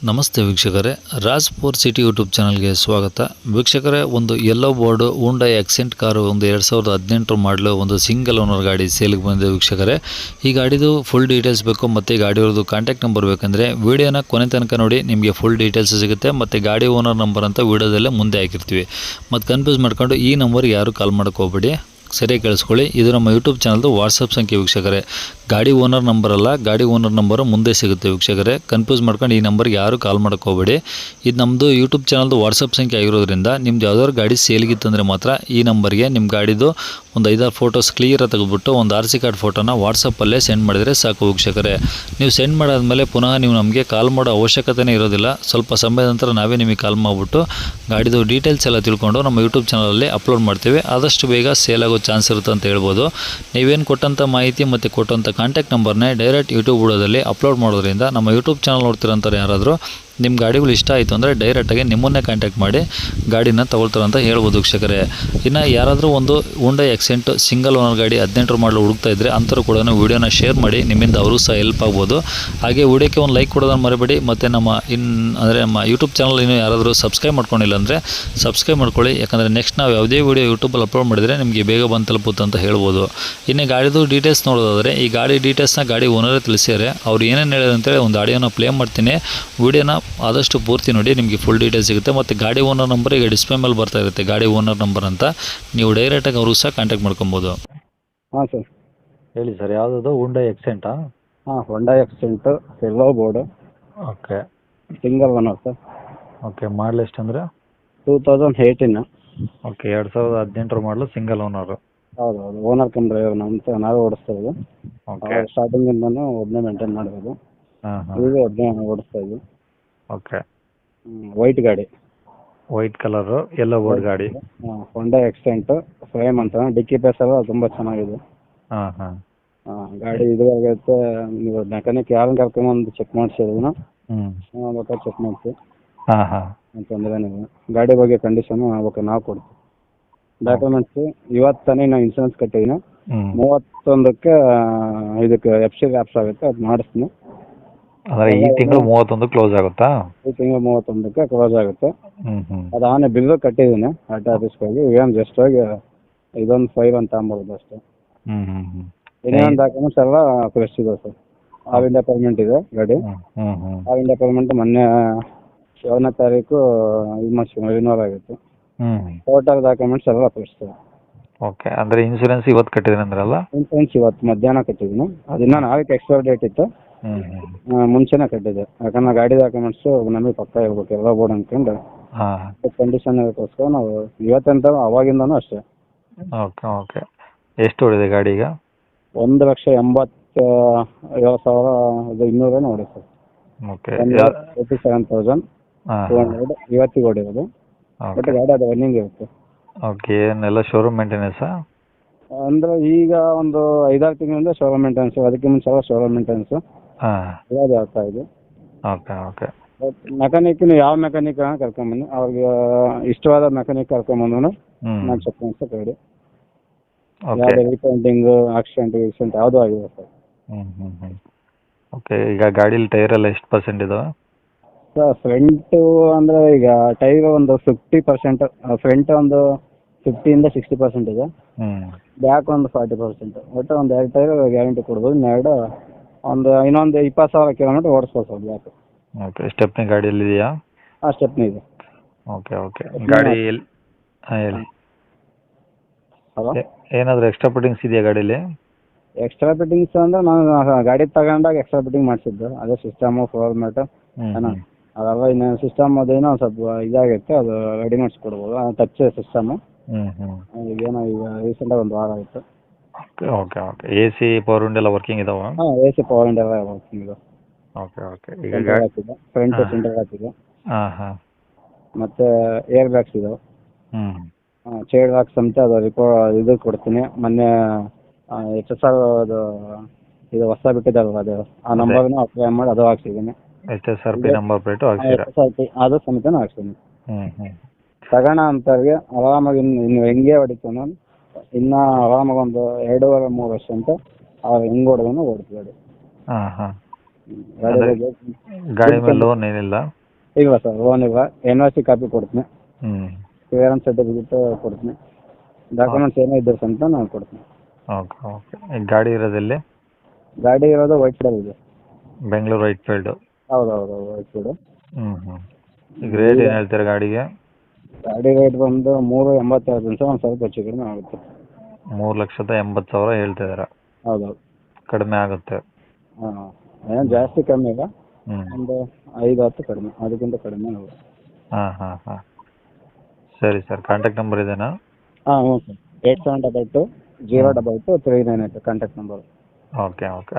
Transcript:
ನಮಸ್ತೆ ವೀಕ್ಷಕರೇ, Raj four city YouTube ಚಾನಲ್ಗೆ ಸ್ವಾಗತ. ವೀಕ್ಷಕರೇ, ಒಂದು yellow board Hyundai accent car ಒಂದು 2018 ಮಾಡಲು ಒಂದು ಸಿಂಗಲ್ ಓನರ್ ಗಾಡಿ ಸೇಲ್ಗೆ ಬಂದಿದೆ ವೀಕ್ಷಕರೇ. ಈ ಗಾಡಿದು ಫುಲ್ ಡೀಟೇಲ್ಸ್ ಬೇಕು ಮತ್ತು ಗಾಡಿಯವ್ರದ್ದು ಕಾಂಟ್ಯಾಕ್ಟ್ ನಂಬರ್ ಬೇಕಂದರೆ ವೀಡಿಯೋನ ಕೊನೆ ತನಕ ನೋಡಿ, ನಿಮಗೆ ಫುಲ್ ಡೀಟೇಲ್ಸ್ ಸಿಗುತ್ತೆ. ಮತ್ತು ಗಾಡಿ ಓನರ್ ನಂಬರ್ ಅಂತ ವೀಡಿಯೋದಲ್ಲೇ ಮುಂದೆ ಹಾಕಿರ್ತೀವಿ. ಮತ್ತು ಕನ್ಫ್ಯೂಸ್ ಮಾಡ್ಕೊಂಡು ಈ ನಂಬರ್ಗೆ ಯಾರು ಕಾಲ್ ಮಾಡೋಕೆ ಹೋಗ್ಬೇಡಿ, ಸರಿಯಾಗಿ ಕೇಳಿಸ್ಕೊಳ್ಳಿ. ಇದು ನಮ್ಮ ಯೂಟ್ಯೂಬ್ ಚಾನಲ್ದು ವಾಟ್ಸಪ್ ಸಂಖ್ಯೆ ವೀಕ್ಷಕರೇ. ಗಾಡಿ ಓನರ್ ನಂಬರ್ ಅಲ್ಲ, ಗಾಡಿ ಓನರ್ ನಂಬರು ಮುಂದೆ ಸಿಗುತ್ತೆ ವೀಕ್ಷಕರೇ. ಕನ್ಫ್ಯೂಸ್ ಮಾಡ್ಕೊಂಡು ಈ ನಂಬರ್ಗೆ ಯಾರು ಕಾಲ್ ಮಾಡೋಕೆ ಹೋಗಬೇಡಿ. ಇದು ನಮ್ಮದು ಯೂಟ್ಯೂಬ್ ಚಾನಲ್ದು ವಾಟ್ಸಪ್ ಸಂಖ್ಯೆ ಆಗಿರೋದ್ರಿಂದ ನಿಮ್ದು ಯಾವ್ದಾದ್ರು ಗಾಡಿ ಸೇಲ್ಗಿತ್ತಂದರೆ ಮಾತ್ರ ಈ ನಂಬರ್ಗೆ ನಿಮ್ಮ ಗಾಡಿದು ಒಂದು 5-6 ಫೋಟೋಸ್ ಕ್ಲಿಯರಾಗಿ ತೆಗೆದುಬಿಟ್ಟು ಒಂದು RC ಕಾರ್ಡ್ ಫೋಟೋನ ವಾಟ್ಸಪ್ಪಲ್ಲೇ ಸೆಂಡ್ ಮಾಡಿದರೆ ಸಾಕು ವೀಕ್ಷಕರೇ. ನೀವು ಸೆಂಡ್ ಮಾಡಾದ್ಮೇಲೆ ಪುನಃ ನೀವು ನಮಗೆ ಕಾಲ್ ಮಾಡೋ ಅವಶ್ಯಕತೆನೇ ಇರೋದಿಲ್ಲ. ಸ್ವಲ್ಪ ಸಮಯದ ನಂತರ ನಾವೇ ನಿಮಗೆ ಕಾಲ್ ಮಾಡಿಬಿಟ್ಟು ಗಾಡಿದು ಡೀಟೇಲ್ಸ್ ಎಲ್ಲ ತಿಳ್ಕೊಂಡು ನಮ್ಮ ಯೂಟ್ಯೂಬ್ ಚಾನಲಲ್ಲಿ ಅಪ್ಲೋಡ್ ಮಾಡ್ತೀವಿ. ಆದಷ್ಟು ಬೇಗ ಸೇಲ್ ಆಗೋ ಚಾನ್ಸ್ ಇರುತ್ತೆ ಅಂತ ಹೇಳ್ಬೋದು. ನೀವೇನು ಕೊಟ್ಟಂಥ ಮಾಹಿತಿ ಮತ್ತು ಕೊಟ್ಟಂಥ ಕಾಂಟ್ಯಾಕ್ಟ್ ನಂಬರ್ನೇ ಡೈರೆಕ್ಟ್ ಯೂಟ್ಯೂಬ್ ವಿಡಿಯೋದಲ್ಲಿ ಅಪ್ಲೋಡ್ ಮಾಡೋದ್ರಿಂದ ನಮ್ಮ ಯೂಟ್ಯೂಬ್ ಚಾನಲ್ ನೋಡ್ತಿರೋಂಥವ್ರು ಯಾರಾದರೂ ನಿಮ್ಮ ಗಾಡಿಗಳು ಇಷ್ಟ ಆಯಿತು ಅಂದರೆ ಡೈರೆಕ್ಟಾಗಿ ನಿಮ್ಮನ್ನೇ ಕಾಂಟ್ಯಾಕ್ಟ್ ಮಾಡಿ ಗಾಡಿನ ತಗೊಳ್ತಾರೆ ಅಂತ ಹೇಳ್ಬೋದು ವೀಕ್ಷಕರೇ. ಇನ್ನು ಯಾರಾದರೂ ಒಂದು ಹುಂಡೈ ಆಕ್ಸೆಂಟ್ ಸಿಂಗಲ್ ಓನರ್ ಗಾಡಿ 18 ಮಾಡಲು ಹುಡುಕ್ತಾ ಇದ್ದರೆ ಅಂಥವ್ರು ಕೂಡ ವೀಡಿಯೋನ ಶೇರ್ ಮಾಡಿ, ನಿಮ್ಮಿಂದ ಅವರು ಸಹ ಹೆಲ್ಪ್ ಆಗ್ಬೋದು. ಹಾಗೆ ವಿಡಿಯೋಕ್ಕೆ ಒಂದು ಲೈಕ್ ಕೊಡೋದನ್ನು ಮರಿಬೇಡಿ. ಮತ್ತು ನಮ್ಮ ಯೂಟ್ಯೂಬ್ ಚಾನಲ್ ಇನ್ನೂ ಯಾರಾದರೂ ಸಬ್ಸ್ಕ್ರೈಬ್ ಮಾಡ್ಕೊಂಡಿಲ್ಲ ಅಂದರೆ ಸಬ್ಸ್ಕ್ರೈಬ್ ಮಾಡ್ಕೊಳ್ಳಿ. ಯಾಕಂದರೆ ನೆಕ್ಸ್ಟ್ ನಾವು ಯಾವುದೇ ವೀಡಿಯೋ ಯೂಟ್ಯೂಬಲ್ಲಿ ಅಪ್ಲೋಡ್ ಮಾಡಿದರೆ ನಿಮಗೆ ಬೇಗ ಬಂದು ತಲುಪುತ್ತೆ ಅಂತ ಹೇಳ್ಬೋದು. ಇನ್ನು ಗಾಡಿದು ಡೀಟೇಲ್ಸ್ ನೋಡೋದಾದರೆ ಈ ಗಾಡಿ ಡೀಟೇಲ್ಸ್ನ ಗಾಡಿ ಓನರೇ ತಿಳಿಸಿದ್ದಾರೆ. ಅವ್ರು ಏನೇನು ಹೇಳಿದ್ರು ಅಂತೇಳಿ ಒಂದು ಆಡಿಯೋನ ಪ್ಲೇ ಮಾಡ್ತೀನಿ. ವೀಡಿಯೋನ ಆದಷ್ಟು ಪೂರ್ತಿ ನೋಡಿ, ನಿಮಗೆ ಫುಲ್ ಡೀಟೇಲ್ಸ್ ಸಿಗುತ್ತೆ. ಮತ್ತು ಗಾಡಿ ಓನರ್ ನಂಬರ್ ಈಗ ಡಿಸ್ಪ್ಲೇ ಮೇಲೆ ಬರ್ತಾ ಇರುತ್ತೆ, ಗಾಡಿ ಓನರ್ ನಂಬರ್ ಅಂತ. ನೀವು ಡೈರೆಕ್ಟಾಗಿ ಅವ್ರಿಗೂ ಸಹ ಕಾಂಟ್ಯಾಕ್ಟ್ ಮಾಡ್ಕೊಬೋದು. ಹಾಂ ಸರ್, ಹೇಳಿ ಸರ್, ಯಾವುದದು ಹುಂಡೈ ಆಕ್ಸೆಂಟಾ? ಹಾಂ Hyundai Accent yellow board okay, single owner sir. Okay, model ಎಷ್ಟು ಅಂದರೆ 2018. ಓಕೆ, 2018 ಮಾಡಲು ಸಿಂಗಲ್ ಓನರು. ಹೌದು ಹೌದು, ಓನರ್ ಕಮ್ ಡ್ರೈವರ್ ಅಂತ ನಾವೇ ಓಡಿಸ್ತಾ ಇದ್ವಿ. ಓಕೆ, ಸ್ಟಾರ್ಟಿಂಗಿಂದನೂ ಒಬ್ಬನೇ ಮೇಂಟೈನ್ ಮಾಡಿರೋದು. ಹಾಂ ಹಾಂ, ಈಗ ಒಬ್ಬನೇ ಓಡಿಸ್ತಾ ಇದ್ವಿ. ಓಕೆ. ವೈಟ್ ಗಾಡಿ, ವೈಟ್ ಕಲರು ಯೆಲ್ಲೋ ಬೋರ್ಡ್ ಗಾಡಿ. ಹಾಂ ಹೊಂಡೈ ಆಕ್ಸೆಂಟ್ ಫ್ರೇಮ್ ಅಂತ, ಡಿಕ್ಕಿ ಪೇಸ್ ಎಲ್ಲ ತುಂಬ ಚೆನ್ನಾಗಿದೆ. ಹಾಂ ಹಾಂ, ಗಾಡಿ ಇದಾಗೈತೆ. ನೀವು ಮೆಕ್ಯಾನಿಕ್ ಯಾರನ್ನ ಕರ್ಕೊಂಬಂದು ಚೆಕ್ ಮಾಡಿಸಿದ್ರು ಹ್ಞೂ, ಬೇಕಾದ್ರೆ ಚೆಕ್ ಮಾಡಿಸಿ ಹಾಂ ಹಾಂ, ಅಂತಂದರೆ ನೀವು ಗಾಡಿ ಬಗ್ಗೆ ಕಂಡೀಷನು ಬೇಕಾದ್ರೆ ನಾವು ಕೊಡ್ತೀವಿ. ಡಾಕ್ಯುಮೆಂಟ್ಸು ಇವತ್ತು ತಾನೇ ನಾವು ಇನ್ಸೂರೆನ್ಸ್ ಕಟ್ಟಿದ್ದೀನಿ. 31ಕ್ಕೆ ಇದಕ್ಕೆ FC ಲ್ಯಾಪ್ಸ್ ಆಗುತ್ತೆ, ಅದು ಮಾಡಿಸ್ತೀನಿ. ಅಂದರೆ ಈ ತಿಂಗಳು 31 ಕ್ಲೋಸ್ ಆಗುತ್ತಾ? ಈ ತಿಂಗಳು 31ಕ್ಕೆ ಕ್ಲೋಸ್ ಆಗುತ್ತೆ. ಹ್ಞೂ, ಅದು ಆನೆ ಬಿಲ್ಲು ಕಟ್ಟಿದ್ದೀನಿ ಆರ್ ಆಫೀಸ್ಗೆ ಹೋಗಿ. ಏನು ಜಸ್ಟ್ ಹೋಗಿ ಇದೊಂದು ಫೈಲ್ ಅಂತ ಅಂಬೋದು ಅಷ್ಟೇ. ಹ್ಞೂ ಹ್ಞೂ ಹ್ಞೂ, ಇನ್ನೊಂದು ಡಾಕ್ಯುಮೆಂಟ್ಸ್ ಎಲ್ಲ ಫ್ರೆಶ್ ಇದೆ ಸರ್. ಆಲ್ ಇಂಡಿಯಾ ಪೇಮೆಂಟ್ ಇದೆ ಗಾಡಿ. ಹ್ಞೂ ಹ್ಞೂ, ಆಲ್ ಇಂಡಿಯಾ ಪೇಮೆಂಟ್ ಮೊನ್ನೆ 7ನೇ ತಾರೀಕು ಇದು ಮಾಡಿಸ್ಕೊಂಡು ರಿನ್ಯೂವಲ್ ಆಗಿತ್ತು. ಹ್ಞೂ, ಟೋಟಲ್ ಡಾಕ್ಯುಮೆಂಟ್ಸ್ ಎಲ್ಲ ಫ್ರೆಶ್ ಇದೆ. ಓಕೆ. ಅಂದರೆ ಇನ್ಸೂರೆನ್ಸ್ ಇವತ್ತು ಕಟ್ಟಿದ್ರಿ ಅಂದ್ರಲ್ಲ? ಇನ್ಸೂರೆನ್ಸ್ ಇವತ್ತು ಮಧ್ಯಾಹ್ನ ಕಟ್ಟಿದ್ದೀನಿ. ಅದನ್ನ ನಾಳೆಗೆ ಎಕ್ಸ್ಪೈರ್ ಡೇಟ್ ಇತ್ತು, ಹ್ಞೂ, ಮುಂಚೆನೇ ಕಟ್ಟಿದ್ದೆ. ಯಾಕಂದ್ರೆ ಗಾಡಿ ಡಾಕ್ಯುಮೆಂಟ್ಸು ನಮಗೆ ಪಕ್ಕ ಇರ್ಬೇಕು ಎಲ್ಲ ಬೋರ್ಡ್ ಅಂದ್ಕೊಂಡು ಹಾಂ, ಕಂಡೀಷನ್ ಇರೋಕ್ಕೋಸ್ಕರ ನಾವು ಇವತ್ತಂತ ಅವಾಗಿಂದನೂ ಅಷ್ಟೇ. Okay okay. ಎಷ್ಟು ಹೊಡಿದೆ ಗಾಡಿ ಈಗ? 1,87,200 ನೋಡಿ ಸರ್. ಓಕೆ, 87,200 ಇವತ್ತಿಗೆ ಹೊಡಿರೋದು. ಬಟ್ ಗಾಡಿ ಅದು ರನ್ನಿಂಗ್ ಇರುತ್ತೆ. ಓಕೆ. ಏನೆಲ್ಲ ಶೋರೂಮ್ ಮೇಂಟೆನೆನ್ಸಾ? ಅಂದರೆ ಈಗ ಒಂದು 5-6 ತಿಂಗಳಿಂದ ಶೋರೂಮ್ ಮೇಂಟೆನೆನ್ಸು, ಅದಕ್ಕೆ ಮುಂಚೆ ಎಲ್ಲ ಶೋರೂಮ್ ಮೇಂಟೆನೆನ್ಸು ಹಾಂ, ಇವಾಗ ಆಗ್ತಾ ಇದೆ. Okay okay. ಬಟ್ ಮೆಕ್ಯಾನಿಕ್ನು ಯಾವ ಮೆಕ್ಯಾನಿಕ್ ಕರ್ಕೊಂಬಂದು ಅವ್ರಿಗೆ ಇಷ್ಟವಾದ ಮೆಕ್ಯಾನಿಕ್ ಕರ್ಕೊಂಬಂದು ನಾನು ಚೆಕ್ ಮಾಡಿಸ್ತಾ ಗಾಡಿ. ಓಕೆ, ಯಾವುದೇ ರೀಪೇಂಟಿಂಗು ಆಕ್ಸಿಡೆಂಟ್ ಯಾವುದೂ ಆಗಿದೆ ಸರ್. ಹ್ಞೂ ಹ್ಞೂ ಹ್ಞೂ, ಓಕೆ. ಈಗ ಗಾಡೀಲಿ ಟೈರೆಲ್ಲ ಎಷ್ಟು ಪರ್ಸೆಂಟ್ ಇದಾವೆ? ಸರ್ ಫ್ರಂಟು ಅಂದರೆ ಈಗ ಟೈರ್ ಒಂದು 50%, ಫ್ರಂಟ್ ಒಂದು 50ಇಂದ 60% ಇದೆ. ಹ್ಞೂ, ಬ್ಯಾಕ್ ಒಂದು 40%. ಒಟ್ಟು ಒಂದು 2 ಟೈರ್ ಗ್ಯಾರಂಟಿ ಕೊಡ್ಬೋದು. ಇನ್ನೊಂದು 20,000 ಕಿಲೋಮೀಟ್ರ್ ಓಡಿಸ್ಬೋದು ಸರ್ ಬ್ಯಾಕ್. ಓಕೆ. ಸ್ಟೆಪ್ನಿ ಗಾಡಿಯಲ್ಲಿ ಇದೆಯಾ? ಹಾಂ ಸ್ಟೆಪ್ನಿ ಇದೆ. Okay okay. ಗಾಡಿ ಎಲ್ಲಿ? ಹಾಂ, ಹೇಳಿ. ಹಲೋ, ಏನಾದರೂ ಎಕ್ಸ್ಟ್ರಾ ಫಿಟ್ಟಿಂಗ್ಸ್ ಇದೆಯಾ ಗಾಡೀಲಿ? ಎಕ್ಸ್ಟ್ರಾ ಫಿಟ್ಟಿಂಗ್ಸ್ ಅಂದರೆ ನಾನು ಗಾಡಿ ತಗೊಂಡಾಗ ಎಕ್ಸ್ಟ್ರಾ ಫಿಟ್ಟಿಂಗ್ ಮಾಡಿಸಿದ್ದು. ಅದೇ ಸಿಸ್ಟಮು, ಫ್ಲೋರ್ ಮ್ಯಾಟು ಏನೋ ಅದೆಲ್ಲ. ಇನ್ನು ಸಿಸ್ಟಮ್ ಅದೇನೋ ಸ್ವಲ್ಪ ಇದಾಗಿರುತ್ತೆ, ಅದು ರೆಡಿ ಮಾಡಿಸ್ಕೊಡ್ಬೋದು. Touch system. ಈಗೇನೋ ಈಗ ರೀಸೆಂಟಾಗಿ ಒಂದು ವಾರ ಆಯಿತು. Okay okay. AC power window ಎಲ್ಲ ವರ್ಕಿಂಗ್ ಇದಾವ? ಹಾಂ AC ಪವರ್ ವಿಂಡೋ ಎಲ್ಲ ವರ್ಕಿಂಗ್ ಇದೆ. Okay okay. ಈಗ ಸೆಂಟರ್ ಹಾಕಿದೆ, ಫ್ರಂಟ್ ಸೆಂಟರ್ ಹಾಕಿದೆ. ಹಾಂ ಹಾಂ, ಮತ್ತು ಏರ್ ಬ್ಯಾಗ್ಸ್ ಇದಾವೆ. ಹ್ಞೂ, ಚೈಲ್ಡ್ ಬ್ಯಾಗ್ಸ್ ಅಂತ ಅದು ಇದು ಕೊಡ್ತೀನಿ. ಮೊನ್ನೆ HSR ಅದು ಇದು ಹೊಸ ಬಿಟ್ಟಿದ್ದಾರಲ್ಲ, ಅದು ಆ ನಂಬರ್ನು ಅಪ್ಲೈ ಮಾಡಿ ಅದು ಹಾಕ್ಸಿದ್ದೀನಿ. HSRP ನಂಬರ್ ಪ್ಲೇಟು ಹಾಕ್ಸಿರಾ? HSRP ಅದು ಸಮೇತನೂ ಹಾಕ್ಸಿದ್ದೀನಿ. ಹ್ಞೂ, ತಗೋಣ ಅಂತವ್ರಿಗೆ ಆರಾಮಾಗಿ ಇನ್ನು ಹೆಂಗೆ ಹೊಡಿತು ನಾನು ಇನ್ನೂ ಆರಾಮಾಗಿ ಒಂದು 2.5-3 ವರ್ಷ ಅಂತ ಅವ್ರು ಹೆಂಗೆ ಹೊಡೆದನೋ ಓಡ್ತು ಗಾಡಿ. ಹಾಂ ಹಾಂ, ಗಾಡಿ ಬಗ್ಗೆ ಗಾಡಿ ಮೇಲೆ ಲೋನ್ ಏನಿಲ್ಲ? ಇಲ್ಲ ಸರ್ ಓನ್ ಇಲ್ಲ NOC ಕಾಪಿ ಕೊಡ್ತೀನಿ, ಹ್ಞೂ ಕ್ಲಿಯರೆನ್ಸ್ ಸರ್ಟಿಫಿಕೇಟ್ ಕೊಡ್ತೀನಿ, ಡಾಕ್ಯುಮೆಂಟ್ಸ್ ಏನೋ ಇದ್ದರೆ ಅಂತ ನಾನು ಕೊಡ್ತೀನಿ. Okay okay. ಈಗ ಗಾಡಿ ಇರೋದೆಲ್ಲಿ? ಗಾಡಿ ಇರೋದು ವೈಟ್ ಫೀಲ್ಡ್ ಇದೆ. Bengaluru white field. ಹೌದು ಹೌದು ವೈಟ್ ಫೀಲ್ಡು. ಈಗ ರೇಟ್ ಏನು ಹೇಳ್ತೀರಾ ಗಾಡಿಗೆ? ಗಾಡಿ ರೇಟ್ ಬಂದು 3,87 ಸರ್, ಒಂದು ಸ್ವಲ್ಪ ಹೆಚ್ಚು ಕಡಿಮೆ ಆಗುತ್ತೆ. 3,80,000 ಹೇಳ್ತಿದ್ದೀರಾ? ಹೌದೌದು. ಕಡಿಮೆ ಆಗುತ್ತೆ. ಹಾಂ ಏನು ಜಾಸ್ತಿ ಕಮ್ಮಿ ಇಲ್ಲ, ಹ್ಞೂ ಒಂದು 5-10 ಕಡಿಮೆ, ಅದಕ್ಕಿಂತ ಕಡಿಮೆ ಆಗುತ್ತೆ. ಹಾಂ. ಸರಿ ಸರ್, ಕಾಂಟ್ಯಾಕ್ಟ್ ನಂಬರ್ ಇದೇನಾ? ಹಾಂ ಹ್ಞೂ ಸರ್, 8722 022 398 ಕಾಂಟ್ಯಾಕ್ಟ್ ನಂಬರ್. ಓಕೆ ಆಯ್ತು.